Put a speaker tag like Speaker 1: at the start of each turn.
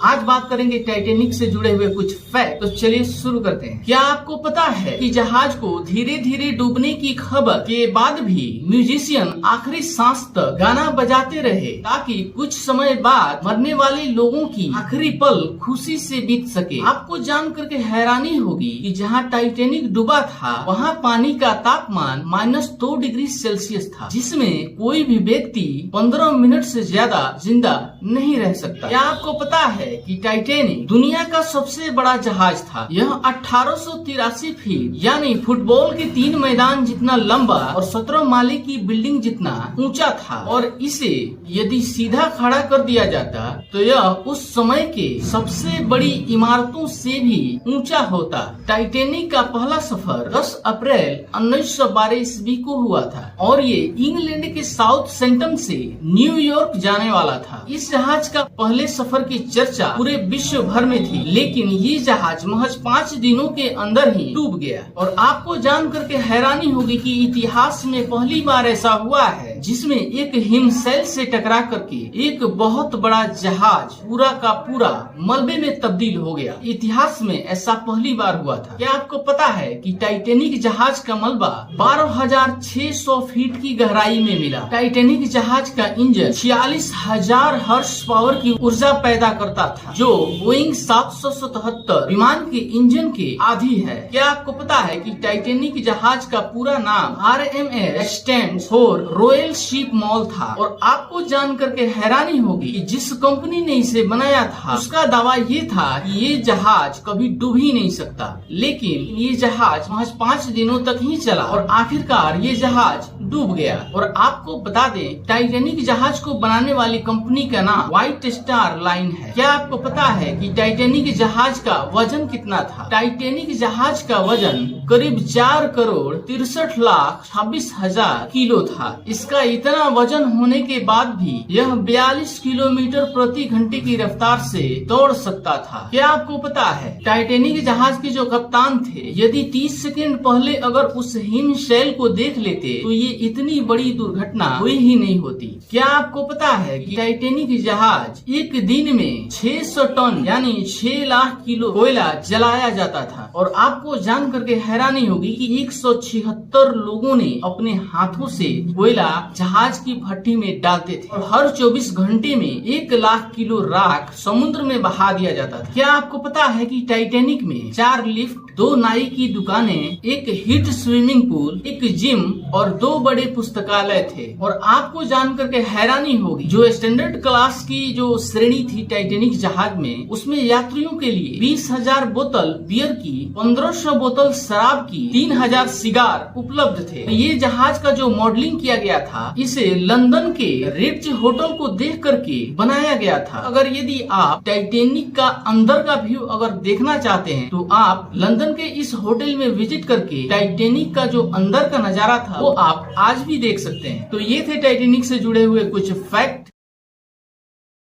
Speaker 1: आज बात करेंगे टाइटैनिक से जुड़े हुए कुछ फैक्ट। तो चलिए शुरू करते हैं। क्या आपको पता है कि जहाज को धीरे धीरे डूबने की खबर के बाद भी म्यूजिशियन आखिरी सांस तक गाना बजाते रहे ताकि कुछ समय बाद मरने वाले लोगों की आखिरी पल खुशी से बीत सके। आपको जान करके हैरानी होगी कि जहाँ टाइटैनिक डूबा था वहाँ पानी का तापमान -2 डिग्री सेल्सियस था, जिसमें कोई भी व्यक्ति 15 मिनट से ज्यादा जिंदा नहीं रह सकता। क्या आपको पता है कि टाइटैनिक दुनिया का सबसे बड़ा जहाज था। यह 1883 फीट यानी फुटबॉल के 3 मैदान जितना लंबा और 17 माले की बिल्डिंग जितना ऊंचा था, और इसे यदि सीधा खड़ा कर दिया जाता तो यह उस समय के सबसे बड़ी इमारतों से भी ऊंचा होता। टाइटैनिक का पहला सफर 10 अप्रैल 1912 ईस्वी को हुआ था और ये इंग्लैंड के साउथ सेंटम से न्यूयॉर्क जाने वाला था। इस जहाज का पहले सफर की चर्चा पूरे विश्व भर में थी, लेकिन ये जहाज महज 5 दिनों के अंदर ही डूब गया। और आपको जान करके हैरानी होगी कि इतिहास में पहली बार ऐसा हुआ है जिसमें एक हिमशैल से टकरा करके एक बहुत बड़ा जहाज पूरा का पूरा मलबे में तब्दील हो गया। इतिहास में ऐसा पहली बार हुआ था। क्या आपको पता है कि टाइटैनिक जहाज का मलबा 12,600 फीट की गहराई में मिला। टाइटैनिक जहाज का इंजन 46,000 हॉर्स पावर की ऊर्जा पैदा करता था, जो बोइंग 777 विमान के इंजन के आधी है। क्या आपको पता है कि टाइटैनिक जहाज का पूरा नाम RMS stand for royal ship mall था। और आपको जान करके हैरानी होगी कि जिस कंपनी ने इसे बनाया था उसका दावा ये था कि ये जहाज कभी डूब ही नहीं सकता, लेकिन ये जहाज महज 5 दिनों तक ही चला और आखिरकार ये जहाज डूब गया। और आपको बता दें, टाइटैनिक जहाज को बनाने वाली कंपनी का नाम व्हाइट स्टार लाइन है। क्या आपको पता है कि टाइटैनिक जहाज का वजन कितना था? टाइटैनिक जहाज का वजन करीब 4 करोड़ 63,26,000 किलो था। इसका इतना वजन होने के बाद भी यह 42 किलोमीटर प्रति घंटे की रफ्तार से दौड़ सकता था। क्या आपको पता है टाइटैनिक जहाज के जो कप्तान थे, यदि 30 सेकंड पहले अगर उस हिमशैल को देख लेते तो ये इतनी बड़ी दुर्घटना हुई ही नहीं होती। क्या आपको पता है कि टाइटैनिक जहाज एक दिन में 600 टन यानी 6 लाख किलो कोयला जलाया जाता था। और आपको जान करके हैरानी होगी कि 176 लोगों ने अपने हाथों से कोयला जहाज की भट्टी में डालते थे और हर 24 घंटे में 1 लाख किलो राख समुद्र में बहा दिया जाता था। क्या आपको पता है कि टाइटैनिक में 4 लिफ्ट, 2 नाई की दुकानें, एक हिट स्विमिंग पूल, एक जिम और 2 बड़े पुस्तकालय थे। और आपको जान करके हैरानी होगी, जो स्टैंडर्ड क्लास की जो श्रेणी थी टाइटैनिक जहाज में, उसमें यात्रियों के लिए 20,000 बोतल बियर की, 1500 बोतल शराब की, 3,000 सिगार उपलब्ध थे। ये जहाज का जो मॉडलिंग किया गया था, इसे लंदन के रिट्ज होटल को देख करके बनाया गया था। अगर यदि आप टाइटैनिक का अंदर का व्यू अगर देखना चाहते हैं तो आप लंदन के इस होटल में विजिट करके टाइटैनिक का जो अंदर का नजारा था वो आप आज भी देख सकते हैं। तो ये थे टाइटैनिक से जुड़े हुए कुछ फैक्ट।